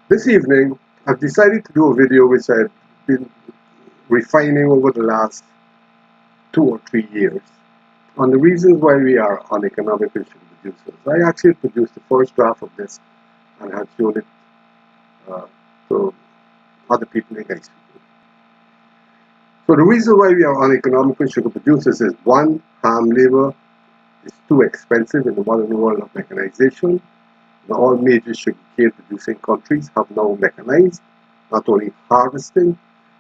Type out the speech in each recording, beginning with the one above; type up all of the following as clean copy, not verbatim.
This evening, I've decided to do a video which I've been refining over the last 2 or 3 years on the reasons why we are uneconomical sugar producers. I actually produced the first draft of this and had shown it uh, to other people in Mexico. So the reason why we are uneconomical sugar producers is one, farm labor is too expensive in the modern world of mechanization. Now, all major sugarcane producing countries have now mechanized, not only harvesting,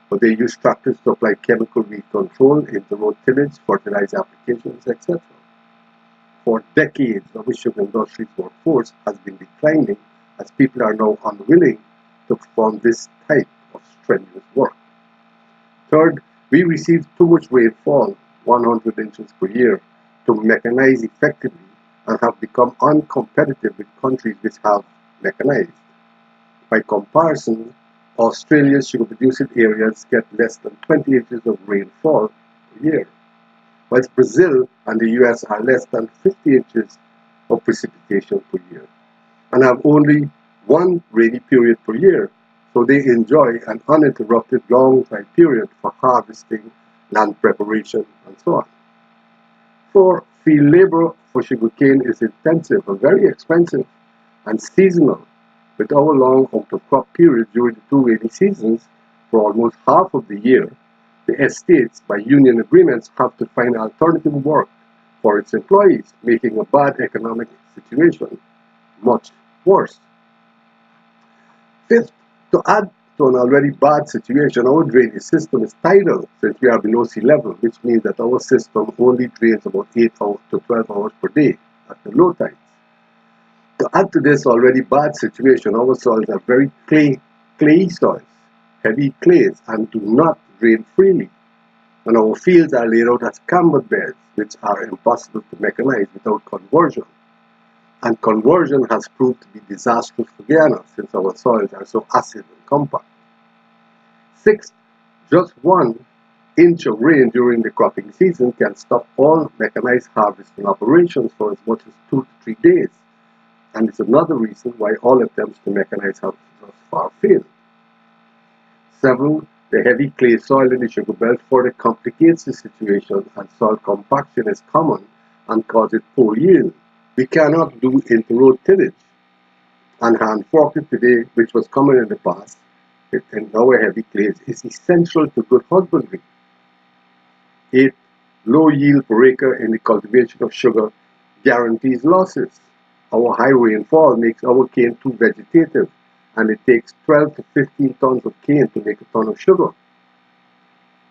but they use tractors to apply chemical weed control, interrow tillage, fertilizer applications, etc. For decades, our sugar industry's workforce has been declining as people are now unwilling to perform this type of strenuous work. Third, we receive too much rainfall, 100 inches per year, to mechanize effectively and have become uncompetitive with countries which have mechanized. By comparison, Australia's sugar producing areas get less than 20 inches of rainfall per year, whilst Brazil and the US are less than 50 inches of precipitation per year and have only one rainy period per year, so they enjoy an uninterrupted long dry period for harvesting, land preparation, and so on. For field labor for sugarcane is intensive and very expensive and seasonal, with our long out-of-crop period during the two rainy seasons for almost half of the year. The estates, by union agreements, have to find alternative work for its employees, making a bad economic situation much worse. Fifth, to add to an already bad situation, our drainage system is tidal since we are below sea level, which means that our system only drains about 8 to 12 hours per day at the low tides. To add to this already bad situation, our soils are very clayey soils, heavy clays, and do not drain freely. And our fields are laid out as camber beds, which are impossible to mechanize without conversion. And conversion has proved to be disastrous for Guyana since our soils are so acid and compact. Sixth, just 1 inch of rain during the cropping season can stop all mechanized harvesting operations for as much as 2 to 3 days, and it's another reason why all attempts to mechanize harvest thus far failed. 7, the heavy clay soil in the sugar belt further complicates the situation, and soil compaction is common and causes poor yield. We cannot do interrow tillage, and hand forking today, which was common in the past, in our heavy clays, is essential to good husbandry. 8, low yield per acre in the cultivation of sugar guarantees losses. Our high rainfall makes our cane too vegetative, and it takes 12 to 15 tons of cane to make a ton of sugar.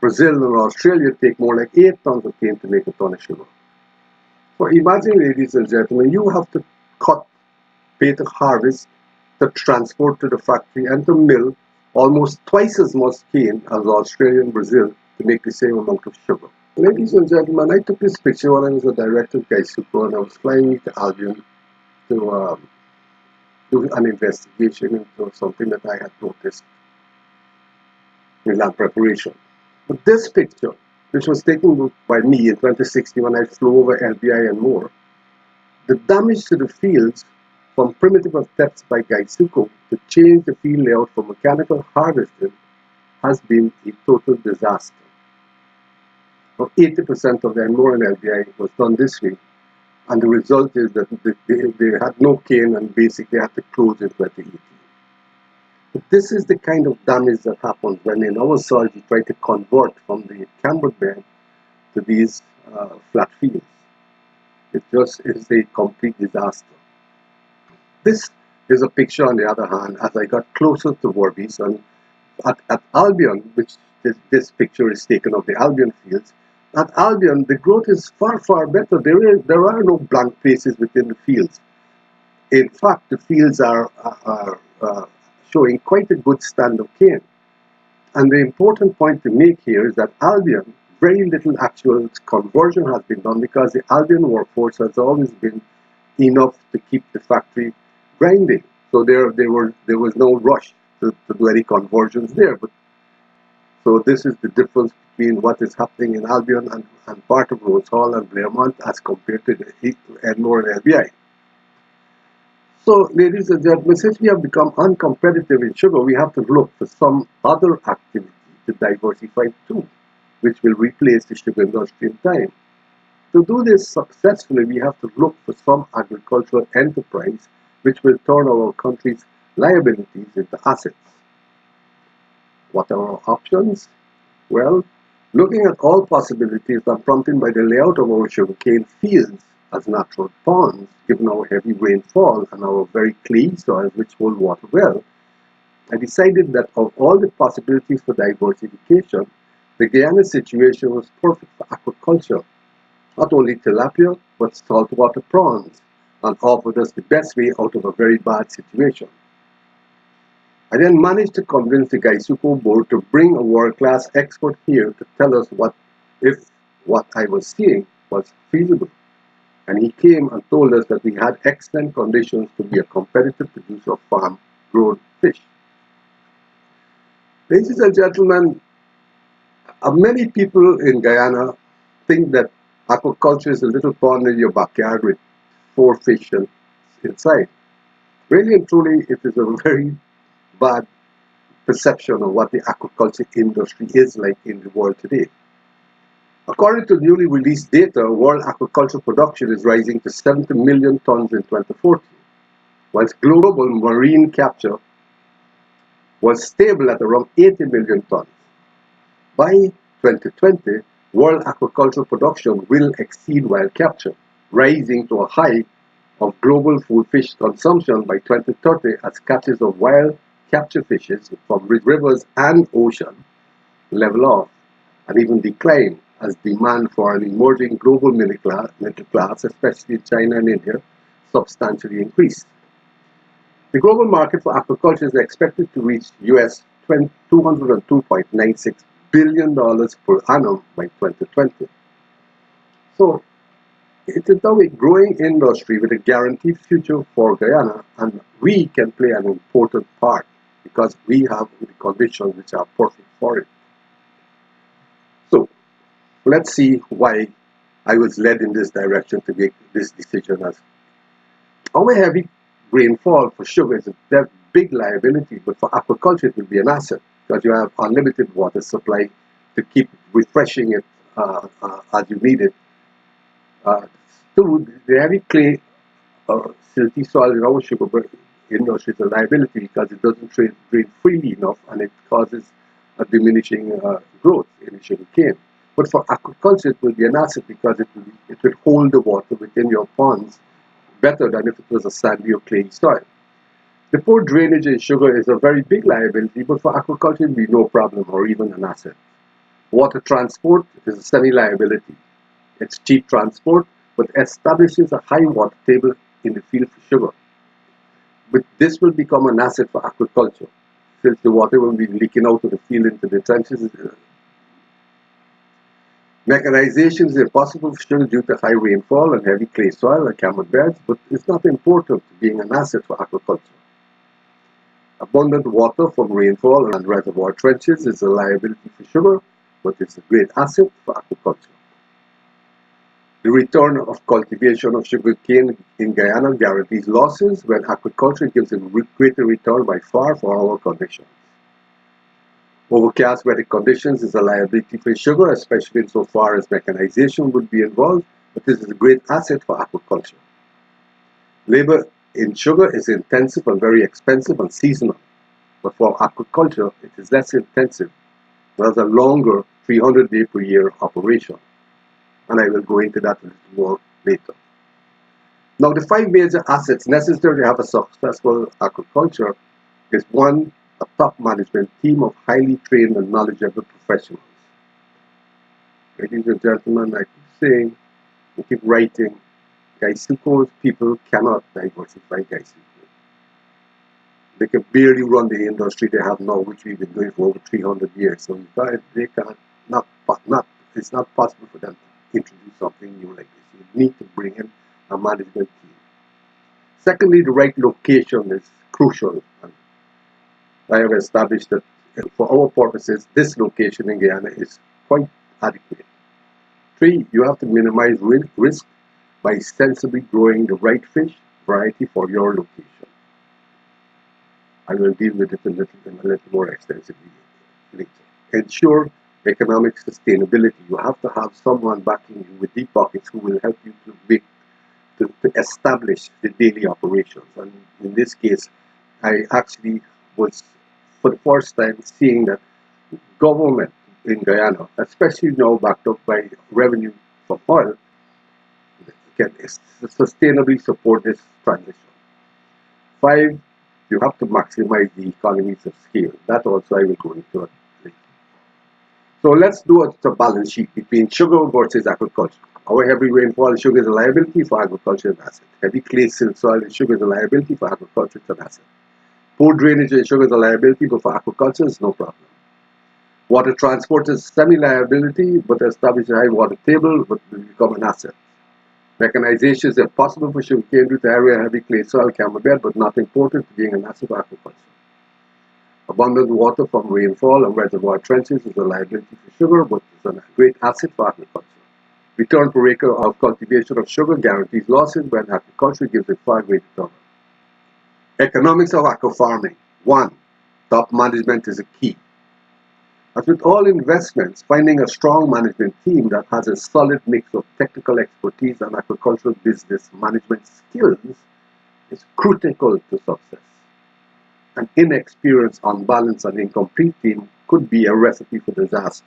Brazil and Australia take more like 8 tons of cane to make a ton of sugar. So imagine, ladies and gentlemen, you have to cut, pay to harvest, to transport to the factory, and to mill almost twice as much cane as Australia and Brazil to make the same amount of sugar. Ladies and gentlemen, I took this picture when I was a director of Gaisuko, and I was flying to Albion to do an investigation into something that I had noticed in land preparation. But this picture, which was taken by me in 2016 when I flew over LBI and more, the damage to the fields from primitive attempts by Gaisuko to change the field layout for mechanical harvesting has been a total disaster. Now, 80% of the Enmore and LBI was done this way, and the result is that they had no cane and basically had to close in 2018. But this is the kind of damage that happens when in our soil we try to convert from the camber bed to these flat fields. It just is a complete disaster. This is a picture, on the other hand, as I got closer to Vorbis, and at Albion, which this picture is taken of the Albion fields. At Albion, the growth is far, far better. There are no blank places within the fields. In fact, the fields are showing quite a good stand of cane. And the important point to make here is that Albion, very little actual conversion has been done because the Albion workforce has always been enough to keep the factory grinding. So there was no rush to do any conversions there. But so this is the difference between what is happening in Albion and part of Rose Hall and Blairmont as compared to the Enmore and LBI. So, ladies and gentlemen, since we have become uncompetitive in sugar, we have to look for some other activity to diversify too, which will replace the sugar industry in time. To do this successfully, we have to look for some agricultural enterprise which will turn our country's liabilities into assets. What are our options? Well, looking at all possibilities and prompted by the layout of our sugarcane fields as natural ponds, given our heavy rainfall and our very clean soils which hold water well, I decided that of all the possibilities for diversification, the Guyana situation was perfect for aquaculture. Not only tilapia, but saltwater prawns, and offered us the best way out of a very bad situation. I then managed to convince the Gaisuko board to bring a world-class expert here to tell us if what I was seeing was feasible. And he came and told us that we had excellent conditions to be a competitive producer of farm-grown fish. Ladies and gentlemen, many people in Guyana think that aquaculture is a little pond in your backyard with 4 fish inside. Really and truly, it is a very bad perception of what the aquaculture industry is like in the world today. According to newly released data, world aquaculture production is rising to 70 million tons in 2040, whilst global marine capture was stable at around 80 million tons. By 2020, world aquaculture production will exceed wild capture, rising to a high of global food fish consumption by 2030 as catches of wild capture fishes from rivers and ocean level off and even decline as demand for an emerging global middle class, especially in China and India, substantially increase. The global market for aquaculture is expected to reach US $202.96 billion per annum by 2020. So it is now a growing industry with a guaranteed future for Guyana, and we can play an important part because we have the conditions which are perfect for it. So let's see why I was led in this direction to make this decision. As our heavy rainfall for sugar is a big liability, but for aquaculture it will be an asset because you have unlimited water supply to keep refreshing it as you need it. So the heavy clay, silty soil in our sugar industry is a liability because it doesn't drain freely enough and it causes a diminishing growth in the sugar cane. But for aquaculture, it will be an asset because it will hold the water within your ponds better than if it was a sandy or clayey soil. The poor drainage in sugar is a very big liability, but for aquaculture, it will be no problem or even an asset. Water transport is a semi-liability. It's cheap transport, but establishes a high water table in the field for sugar. But this will become an asset for aquaculture, since the water will be leaking out of the field into the trenches. Mechanization is impossible for sugar due to high rainfall and heavy clay soil and camel beds, but it's not important to being an asset for aquaculture. Abundant water from rainfall and reservoir trenches is a liability for sugar, but it's a great asset for aquaculture. The return of cultivation of sugarcane in Guyana guarantees losses when aquaculture gives a greater return by far for our conditions. Overcast weather conditions is a liability for sugar, especially insofar as mechanization would be involved, but this is a great asset for aquaculture. Labor in sugar is intensive and very expensive and seasonal, but for aquaculture it is less intensive, but has a longer 300-day per year operation. And I will go into that a little more later. Now, the 5 major assets necessary to have a successful aquaculture is 1, a top management team of highly trained and knowledgeable professionals. Ladies and gentlemen, I keep saying, I keep writing, Gaisuko's people cannot diversify Gaisuko. They can barely run the industry they have now, which we've been doing for over 300 years. So they cannot, it's not possible for them to introduce something new like this. You need to bring in a management team. Secondly, the right location is crucial. And I have established that for our purposes, this location in Guyana is quite adequate. 3, you have to minimize risk by sensibly growing the right fish variety for your location. I will deal with it a little more extensively later. Ensure economic sustainability. You have to have someone backing you with deep pockets who will help you to establish the daily operations. And in this case, I actually was for the first time seeing that government in Guyana, especially now backed up by revenue from oil, can sustainably support this transition. Five, you have to maximize the economies of scale. That also I will go into it later. So let's do a balance sheet between sugar versus agriculture. Our heavy rainfall in sugar is a liability, for agriculture is an asset. Heavy clay silt soil in sugar is a liability, for agriculture is an asset. Poor drainage in sugar is a liability, but for agriculture is no problem. Water transport is semi-liability, but establish a high water table, but will become an asset. Mechanization is impossible for sugarcane due to area heavy clay soil, camel bed, but not important to being an asset for agriculture. Abundant water from rainfall and reservoir trenches is a liability for sugar, but is a great asset for agriculture. Return per acre of cultivation of sugar guarantees losses when agriculture gives a far greater return. Economics of aquafarming. 1. Top management is a key. As with all investments, finding a strong management team that has a solid mix of technical expertise and agricultural business management skills is critical to success. An inexperienced, unbalanced, and incomplete team could be a recipe for disaster.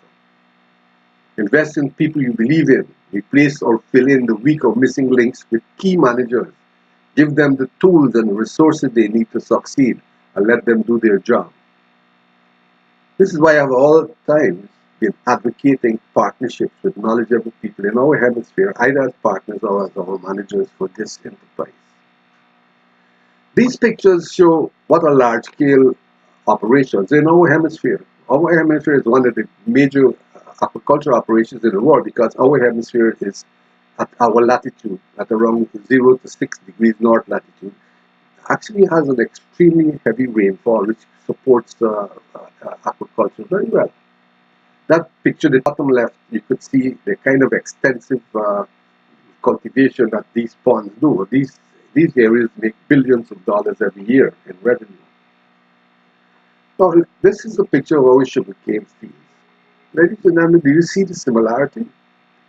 Invest in people you believe in. Replace or fill in the weak or missing links with key managers. Give them the tools and resources they need to succeed, and let them do their job. This is why I have all times been advocating partnerships with knowledgeable people in our hemisphere, either as partners or as our managers for this enterprise. These pictures show what are large-scale operations in our hemisphere. Our hemisphere is one of the major aquaculture operations in the world because our hemisphere is at our latitude, at around 0 to 6 degrees north latitude, actually has an extremely heavy rainfall which supports aquaculture very well. That picture, the bottom left, you could see the kind of extensive cultivation that these ponds do. These areas make billions of dollars every year in revenue. Now, this is a picture of our sugarcane fields. Ladies and gentlemen, do you see the similarity?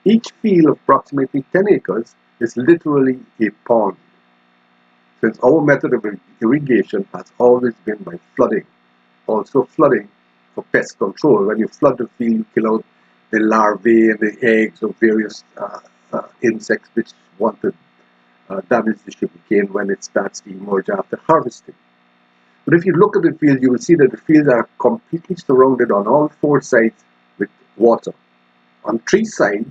Each field of approximately 10 acres is literally a pond, since our method of irrigation has always been by flooding. Also flooding for pest control. When you flood the field, you kill out the larvae and the eggs of various insects which want to damage the sugarcane when it starts to emerge after harvesting. But if you look at the field, you will see that the fields are completely surrounded on all 4 sides with water. On 3 sides,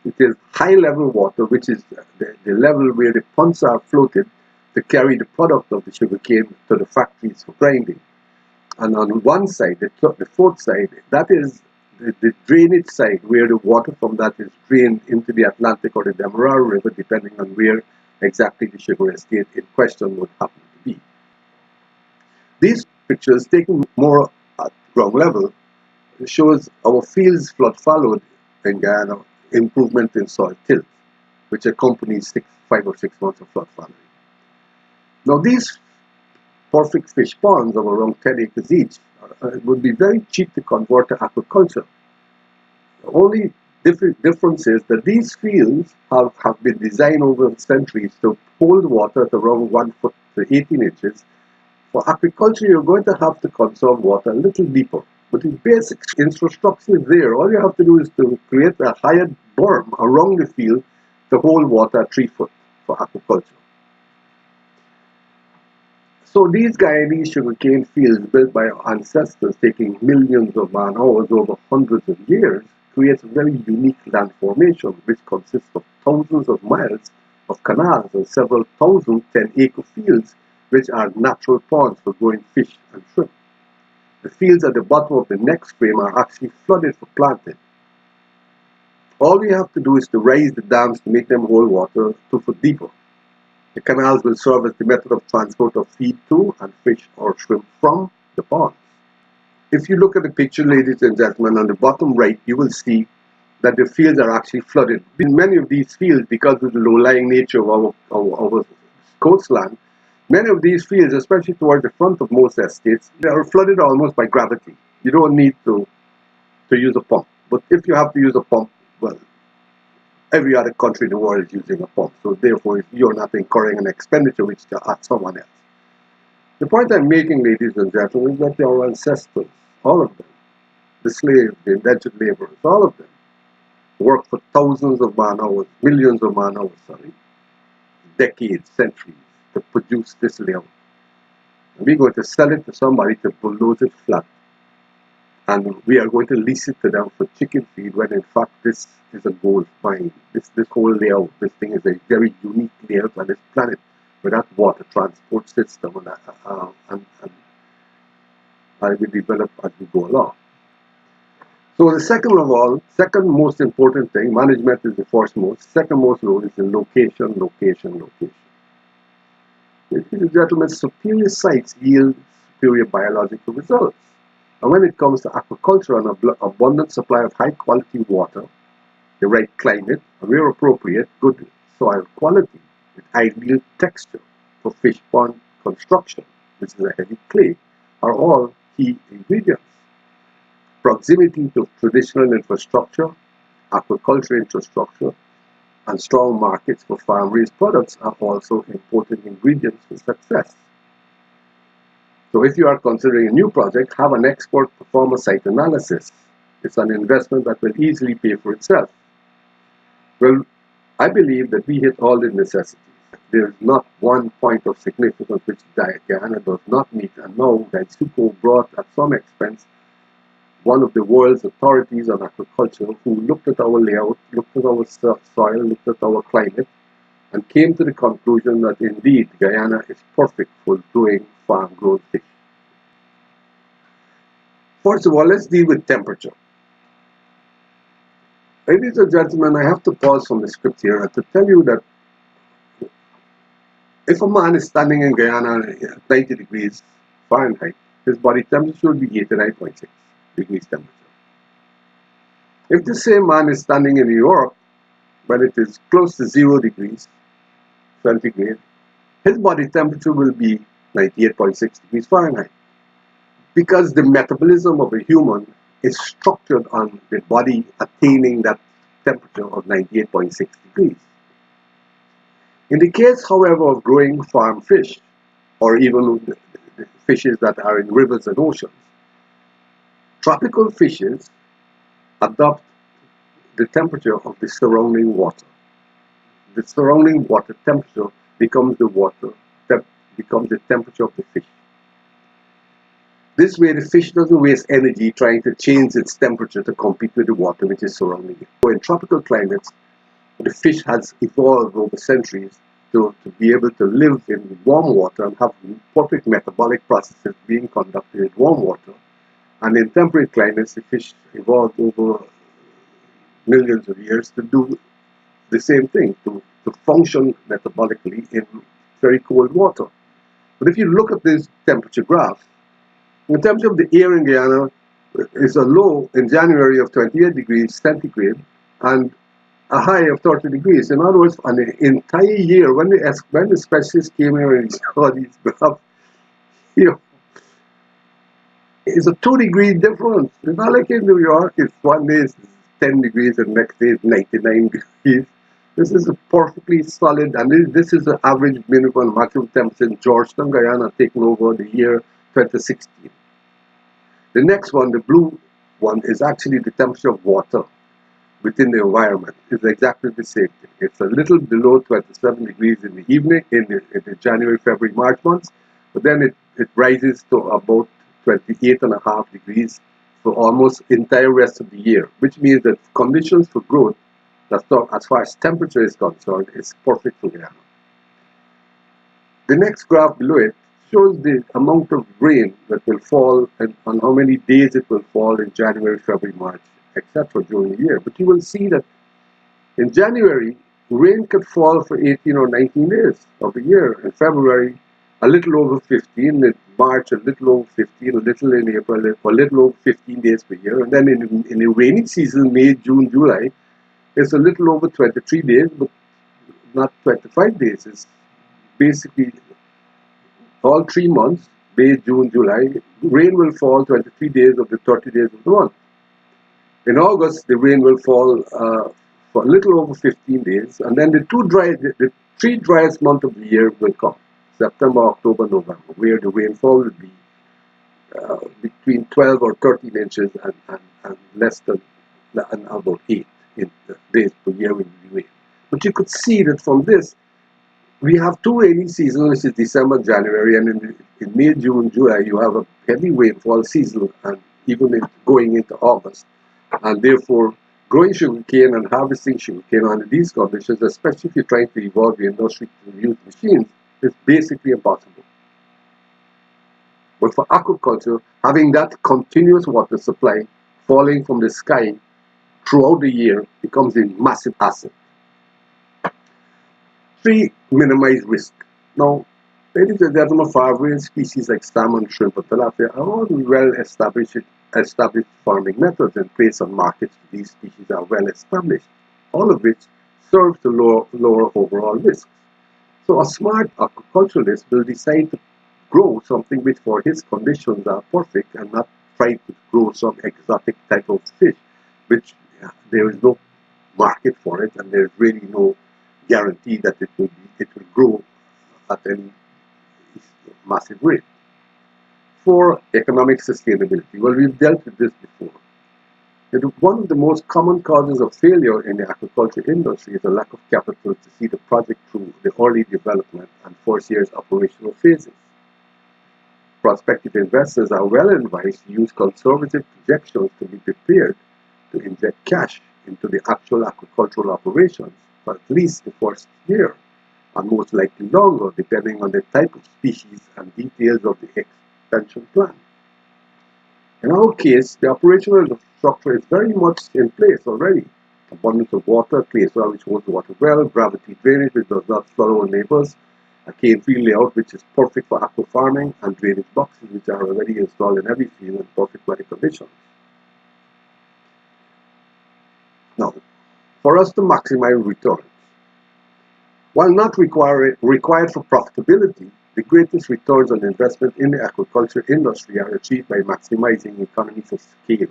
it is high level water, which is the level where the ponds are floated to carry the product of the sugarcane to the factories for grinding. And on one side, the 4th side, that is the drainage side where the water from that is drained into the Atlantic or the Demerara River, depending on where exactly the sugar estate in question would happen to be. These pictures, taken more at ground level, shows our fields flood followed in Guyana, improvement in soil tilt, which accompanies 5 or 6 months of flood following. Now these perfect fish ponds of around 10 acres each would be very cheap to convert to aquaculture. The only difference is that these fields have been designed over centuries to hold water at around 1 foot to 18 inches. For aquaculture, you're going to have to conserve water a little deeper. But the basic infrastructure is there. All you have to do is to create a higher berm around the field to hold water at 3 foot for aquaculture. So these Guyanese sugarcane fields built by our ancestors taking millions of man-hours over hundreds of years creates a very unique land formation which consists of thousands of miles of canals and several thousand 10-acre fields which are natural ponds for growing fish and shrimp. The fields at the bottom of the next frame are actually flooded for planting. All we have to do is to raise the dams to make them hold water 2 foot deeper. The canals will serve as the method of transport of feed to and fish or shrimp from the ponds. If you look at the picture, ladies and gentlemen, on the bottom right, you will see that the fields are actually flooded. In many of these fields, because of the low-lying nature of our coastland, Many of these fields, especially towards the front of most estates, they are flooded almost by gravity. You don't need to use a pump. But if you have to use a pump, well, every other country in the world is using a pump. So therefore, you're not incurring an expenditure which someone else. The point I'm making, ladies and gentlemen, is that our ancestors, all of them, the slaves, the indentured laborers, all of them, worked for thousands of man hours, millions of man hours, decades, centuries, to produce this layout. And we're going to sell it to somebody to bulldoze it flat. And we are going to lease it to them for chicken feed when in fact this is a gold mine. This whole layout, this thing is a very unique layout on this planet with that water transport system and will develop as we go along. So the second most important thing, management is the first most, second most role is in location, location, location. Ladies and gentlemen, superior sites yield superior biological results. And when it comes to aquaculture, an abundant supply of high quality water, the right climate, and where appropriate, good soil quality, with ideal texture for fish pond construction, which is a heavy clay, are all key ingredients. Proximity to traditional infrastructure, aquaculture infrastructure, and strong markets for farm-raised products are also important ingredients for success. So if you are considering a new project, have an expert perform a site analysis. It's an investment that will easily pay for itself. Well, I believe that we hit all the necessities. There is not one point of significance which Guyana does not meet, and now that Suko brought at some expense one of the world's authorities on aquaculture who looked at our layout, looked at our soil, looked at our climate, and came to the conclusion that indeed Guyana is perfect for growing farm-grown fish. First of all, let's deal with temperature. Ladies and gentlemen, I have to pause from the script here and to tell you that if a man is standing in Guyana at 90 degrees Fahrenheit, his body temperature will be 89.6 degrees temperature. If the same man is standing in New York, when it is close to 0 degrees centigrade, his body temperature will be 98.6 degrees Fahrenheit. Because the metabolism of a human is structured on the body attaining that temperature of 98.6 degrees. In the case, however, of growing farm fish, or even the fishes that are in rivers and oceans, tropical fishes adopt the temperature of the surrounding water. The surrounding water temperature becomes becomes the temperature of the fish. This way, the fish doesn't waste energy trying to change its temperature to compete with the water which is surrounding it. So in tropical climates, the fish has evolved over centuries to be able to live in warm water and have perfect metabolic processes being conducted in warm water. And in temperate climates, the fish evolved over millions of years to do the same thing, to function metabolically in very cold water. But if you look at this temperature graph, the temperature of the air in Guyana is a low in January of 28 degrees centigrade and a high of 30 degrees. In other words, on the entire year, when the specialists came here and saw these graphs, it's a 2-degree difference. It's not like in New York, it's one day it's 10 degrees and next day it's 99 degrees. This is a perfectly solid, and this is the average minimum and maximum temperature in Georgetown, Guyana, taken over the year 2016. The next one, the blue one, is actually the temperature of water within the environment. It's exactly the same thing. It's a little below 27 degrees in the evening, in the January, February, March months, but then it rises to about 28.5 degrees for almost the entire rest of the year, which means that conditions for growth, as far as temperature is concerned, is perfect for Guyana. The next graph below it shows the amount of rain that will fall and on how many days it will fall in January, February, March, etc. during the year. But you will see that in January, rain could fall for 18 or 19 days of the year. In February, a little over 15. In March, a little over 15. A little in April, a little over 15 days per year. And then in the rainy season, May, June, July, it's a little over 23 days, but not 25 days. It's basically all 3 months, May, June, July, rain will fall 23 days of the 30 days of the month. In August, the rain will fall for a little over 15 days, and then the three driest months of the year will come: September, October, November, where the rainfall will be between 12 or 13 inches and less than and about 8 in days per year will be rain. But you could see that from this, we have two rainy seasons, which is December, January, and in May, June, July, you have a heavy rainfall season, and even going into August. And therefore, growing sugarcane and harvesting sugarcane under these conditions, especially if you're trying to evolve the industry to use machines, is basically impossible. But for aquaculture, having that continuous water supply falling from the sky throughout the year becomes a massive asset. 3, minimize risk. Now, ladies and gentlemen, for species like salmon, shrimp, and tilapia are all well-established farming methods in place, and markets for these species are well established, all of which serve to lower overall risks. So a smart aquaculturalist will decide to grow something which for his conditions are perfect, and not try to grow some exotic type of fish, which there is no market for it, and there's really no guarantee that it will grow at any massive rate. For economic sustainability, well, we've dealt with this before. One of the most common causes of failure in the aquaculture industry is a lack of capital to see the project through the early development and first year's operational phases. Prospective investors are well advised to use conservative projections to be prepared to inject cash into the actual aquacultural operations for at least the first year, and most likely longer, depending on the type of species and details of the expansion plan. In our case, the operational structure is very much in place already. Abundance of water, clay soil which holds water well, gravity drainage which does not flood our neighbors, a cane field layout which is perfect for aqua farming, and drainage boxes which are already installed in every field in perfect weather conditions. Now, for us to maximize returns, while not required for profitability, the greatest returns on investment in the aquaculture industry are achieved by maximizing economies of scale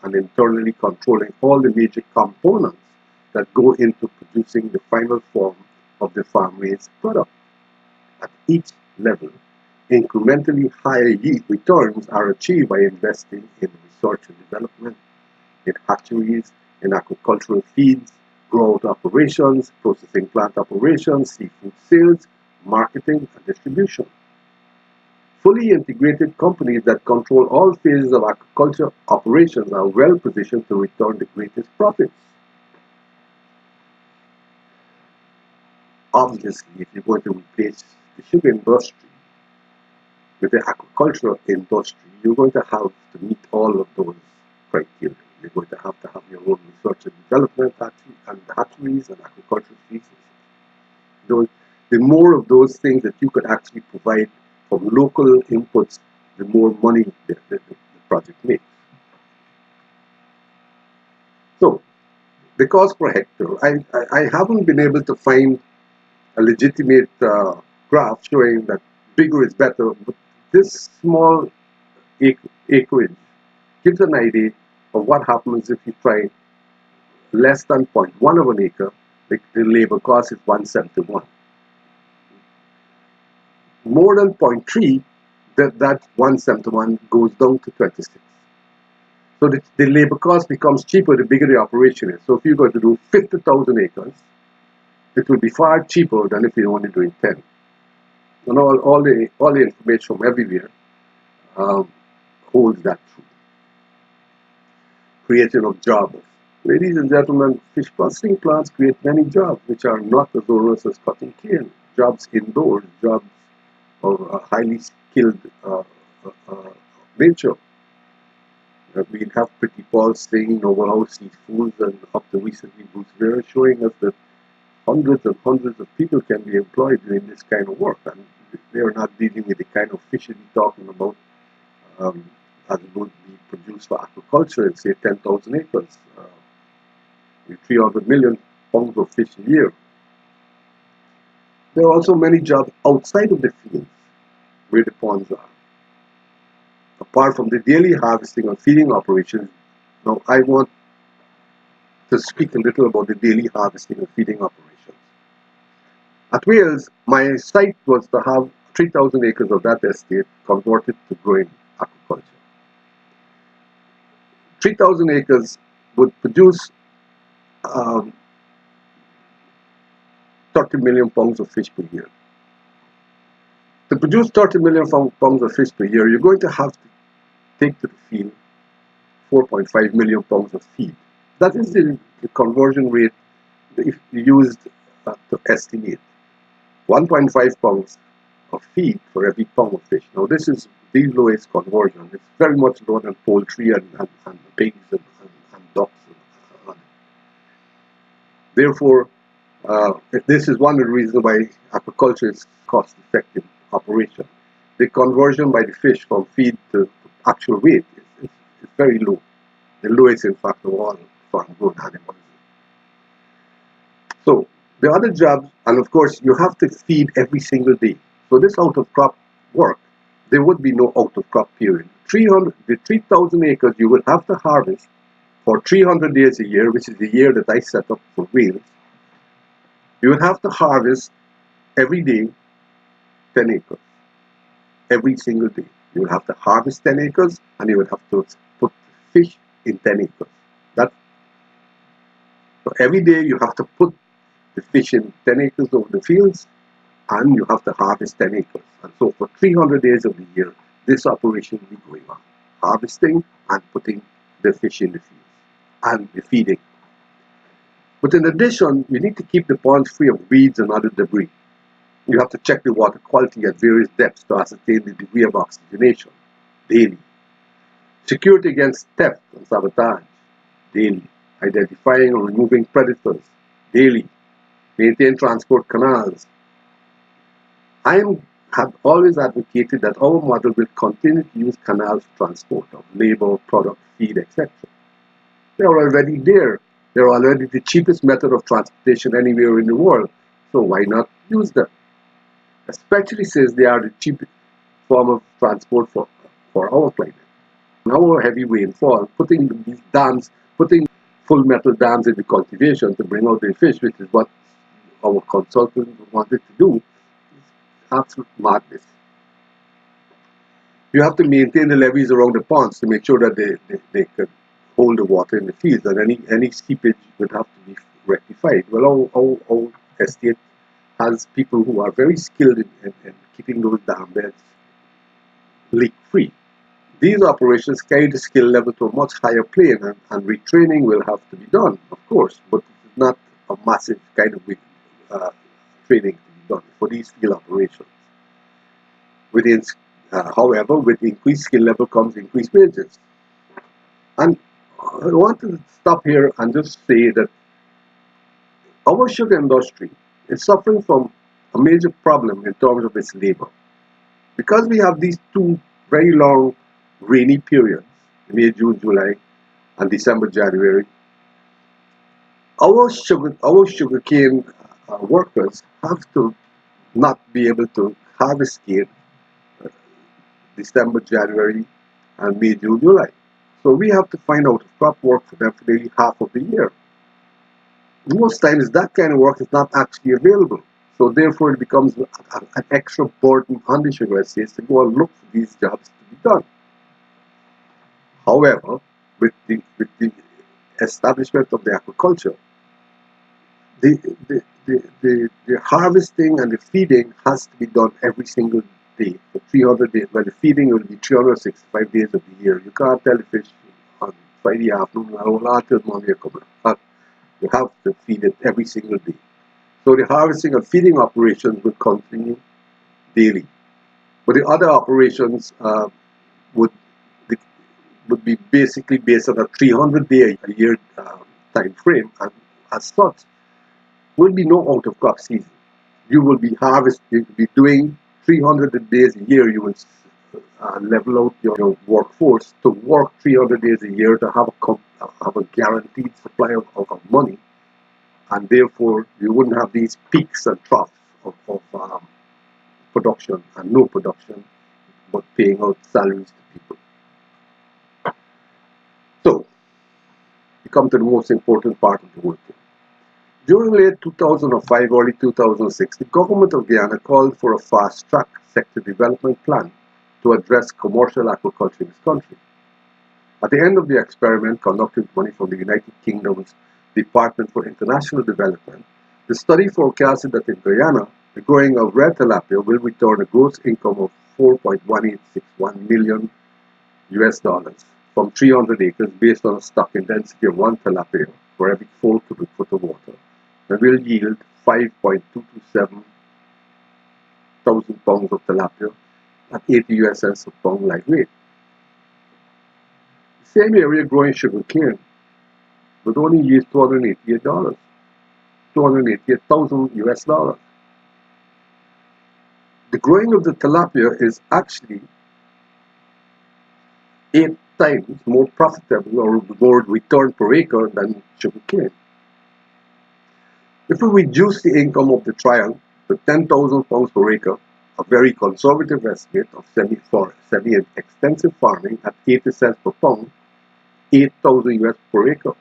and internally controlling all the major components that go into producing the final form of the farm-raised product. At each level, incrementally higher yield returns are achieved by investing in research and development, in hatcheries, in aquacultural feeds, grow-out operations, processing plant operations, seafood sales, marketing, and distribution. Fully integrated companies that control all phases of aquaculture operations are well positioned to return the greatest profits. Obviously, if you're going to replace the sugar industry with the aquaculture industry, you're going to have to meet all of those criteria. You're going to have your own research and development hatcheries and aquaculture species. The more of those things that you could actually provide from local inputs, the more money the project makes. So, the cost per hectare. I haven't been able to find a legitimate graph showing that bigger is better, but this small acreage gives an idea of what happens if you try less than 0.1 of an acre. The labor cost is 171. More than 0.3, that 171 goes down to 26. So the labor cost becomes cheaper the bigger the operation is. So if you're going to do 50,000 acres, it will be far cheaper than if you're only doing 10. And all the information from everywhere holds that true. Creation of jobs. Ladies and gentlemen, fish processing plants create many jobs which are not as onerous as cutting cane. Jobs indoors, jobs of a highly skilled nature. We have Pretty Paul saying Novel House Eat Foods, and up to recently Bruce Vera showing us that hundreds and hundreds of people can be employed doing this kind of work, and they are not dealing with the kind of fish we're talking about as would be produced for aquaculture in say 10,000 acres. 300 million pounds of fish a year. There are also many jobs outside of the fields. where the ponds are. Apart from the daily harvesting and feeding operations, now I want to speak a little about the daily harvesting and feeding operations. At Wales, my site was to have 3,000 acres of that estate converted to growing aquaculture. 3,000 acres would produce 30 million pounds of fish per year. To produce 30 million pounds of fish per year, you're going to have to take to the field 4.5 million pounds of feed. That is the conversion rate if used to estimate. 1.5 pounds of feed for every pound of fish. Now this is the lowest conversion. It's very much lower than poultry and pigs and ducks. Therefore, this is one of the reasons why aquaculture is cost-effective operation. The conversion by the fish from feed to actual weight is very low. The lowest, in fact, of all farm-grown animals. So the other job, and of course, you have to feed every single day. So this out-of-crop work, there would be no out-of-crop period. The 3,000 acres you will have to harvest for 300 days a year, which is the year that I set up for Wales. You will have to harvest every day 10 acres. Every single day. You will have to harvest 10 acres and you will have to put fish in 10 acres. So every day you have to put the fish in 10 acres of the fields and you have to harvest 10 acres. And so for 300 days of the year, this operation will be going on. Harvesting and putting the fish in the fields and the feeding. But in addition, you need to keep the ponds free of weeds and other debris. You have to check the water quality at various depths to ascertain the degree of oxygenation daily. Security against theft and sabotage daily. Identifying and removing predators daily. Maintain transport canals. I have always advocated that our model will continue to use canals for transport of labor, product, feed, etc. They are already there. They are already the cheapest method of transportation anywhere in the world. So why not use them? Especially since they are the cheapest form of transport for our climate. Now heavy rainfall, putting these dams, putting full metal dams into cultivation to bring out the fish, which is what our consultant wanted to do, is absolute madness. You have to maintain the levees around the ponds to make sure that they can hold the water in the fields, and any seepage would have to be rectified. Well, our estate has people who are very skilled in keeping those dam beds leak-free. These operations carry the skill level to a much higher plane, and retraining will have to be done, of course, but it's not a massive kind of training to be done for these field operations. However, with increased skill level comes increased wages. And I want to stop here and just say that our sugar industry is suffering from a major problem in terms of its labor. Because we have these two very long rainy periods, May, June, July, and December, January, our sugarcane workers have to not be able to harvest cane December, January, and May, June, July. So we have to find out crop work for them for nearly half of the year. Most times that kind of work is not actually available. So therefore it becomes an extra burden on the sugar estates to go and look for these jobs to be done. However, with the establishment of the aquaculture, the harvesting and the feeding has to be done every single day for 300 days. Well, the feeding will be 365 days of the year. You can't tell the fish on Friday afternoon, I'll tell Mommy coming up. You have to feed it every single day. So the harvesting and feeding operations will continue daily. But the other operations would be basically based on a 300-day a year time frame, and as such, will be no out of crop season. You will be harvesting, you will be doing 300 days a year. You will level out your workforce to work 300 days a year to have a guaranteed supply of money, and therefore you wouldn't have these peaks and troughs of production and no production. but paying out salaries to people. So, we come to the most important part of the whole thing. During late 2005, early 2006, the government of Guyana called for a fast-track sector development plan to address commercial aquaculture in this country. At the end of the experiment, conducted with money from the United Kingdom's Department for International Development, the study forecasted that in Guyana, the growing of red tilapia will return a gross income of 4.1861 million US dollars from 300 acres based on a stocking density of 1 tilapia for every 4 cubic foot of water, and will yield 5.227 thousand pounds of tilapia at 80 US cents a pound live weight. The same area growing sugar cane would only yield $288, 288,000 US dollars. The growing of the tilapia is actually 8 times more profitable or more return per acre than sugar cane. If we reduce the income of the trial to 10,000 pounds per acre, a very conservative estimate of semi-extensive farming at 80 cents per pound, 8,000 US per acre.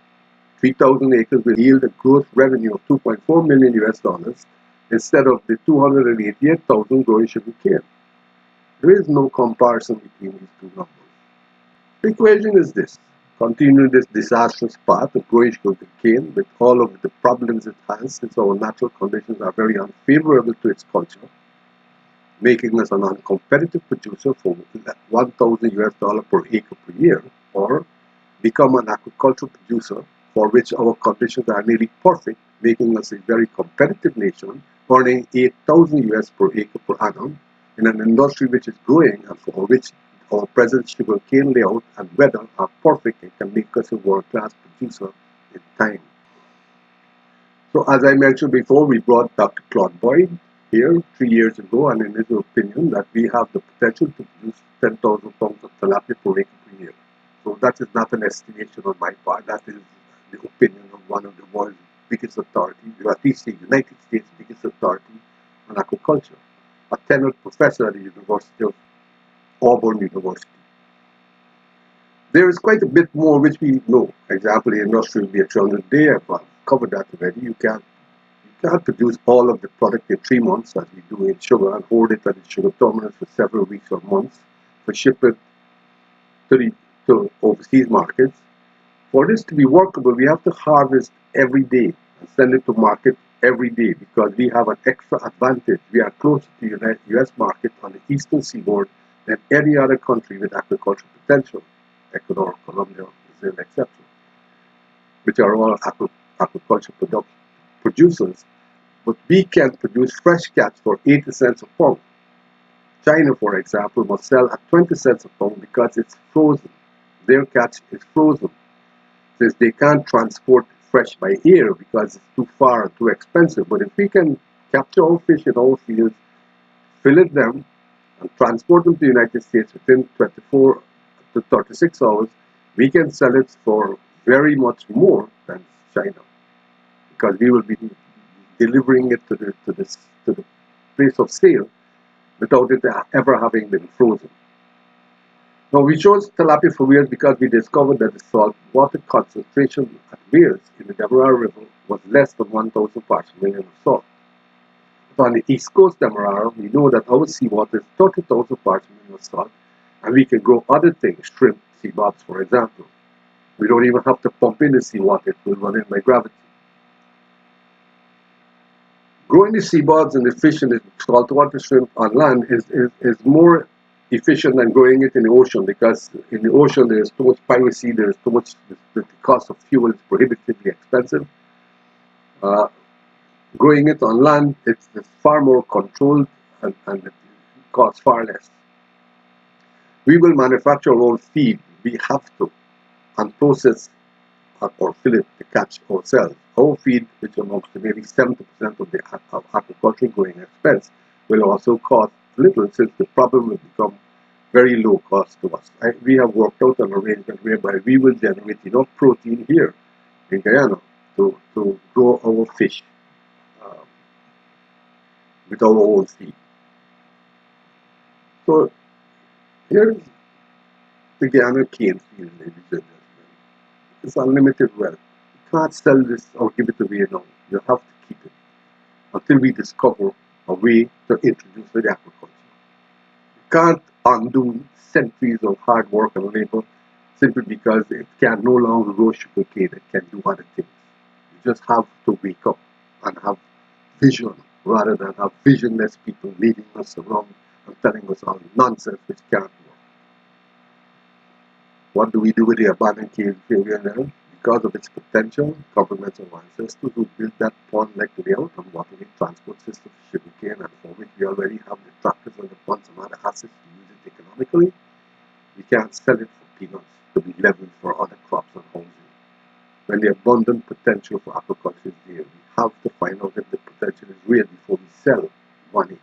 3,000 acres will yield a gross revenue of 2.4 million US dollars instead of the 288,000 growing sugar cane. There is no comparison between these two numbers. The equation is this: continue this disastrous path of growing sugar cane with all of the problems it has, since our natural conditions are very unfavorable to its culture, making us an uncompetitive producer for 1,000 US dollars per acre per year, or become an aquaculture producer for which our conditions are nearly perfect, making us a very competitive nation, earning 8,000 US per acre per annum in an industry which is growing and for which our present sugarcane layout and weather are perfect and can make us a world-class producer in time. So as I mentioned before, we brought Dr. Claude Boyd here 3 years ago, and in his opinion that we have the potential to produce 10,000 pounds of tilapia per acre per year. So that is not an estimation on my part, that is the opinion of one of the world's biggest authorities, or at least the United States' biggest authority on aquaculture, a tenured professor at the University of Auburn University. There is quite a bit more which we know. Example, the industrial bait 300 day, I've covered that already. You can't produce all of the product in 3 months as we do in sugar and hold it at the sugar terminals for several weeks or months for shipment to overseas markets. For this to be workable, we have to harvest every day and send it to market every day because we have an extra advantage. We are closer to the US market on the eastern seaboard than any other country with aquaculture potential, Ecuador, Colombia, Brazil, etc., which are all aquaculture producers. But we can produce fresh catch for 80 cents a pound. China, for example, must sell at 20 cents a pound because it's frozen. Their catch is frozen, since they can't transport fresh by air because it's too far and too expensive. But if we can capture our fish in our fields, fillet them, and transport them to the United States within 24 to 36 hours, we can sell it for very much more than China, because we will be delivering it to the place of sale without it ever having been frozen. Now, we chose tilapia for whales because we discovered that the salt water concentration at whales in the Demerara River was less than 1,000 parts per million of salt. But on the east coast Demerara, we know that our seawater is 30,000 parts per million of salt, and we can grow other things, shrimp, sea bobs, for example. We don't even have to pump in the seawater, it will run in by gravity. Growing the sea bobs and the fish and the saltwater shrimp on land is more efficient than growing it in the ocean, because in the ocean there is too much piracy, there is too much, the cost of fuel is prohibitively expensive. Growing it on land, it's far more controlled and it costs far less. We will manufacture our own feed, we have to, and process or fillet the catch ourselves. Our feed, which amounts to maybe 70% of the aquaculture growing expense, will also cost little, since the problem will become very low cost to us. We have worked out an arrangement whereby we will generate enough protein here in Guyana to grow our fish with our own feed. So Here's the Guyana cane field, ladies and gentlemen. It's unlimited wealth. You can't sell this or give it away now. You have to keep it until we discover a way to introduce the aquaculture. You can't undo centuries of hard work and labor simply because it can no longer grow sugarcane. It can do other things. You just have to wake up and have vision rather than have visionless people leading us around and telling us all nonsense which can't work. What do we do with the abandoned cave area now? Because of its potential, governments of ancestors who built that pond-like layout and waterway transport system for sugarcane and for which we already have the tractors and the ponds and other assets to use it economically, we can't sell it for peanuts to be leveled for other crops and housing. When the abundant potential for aquaculture is there, we have to find out if the potential is real before we sell money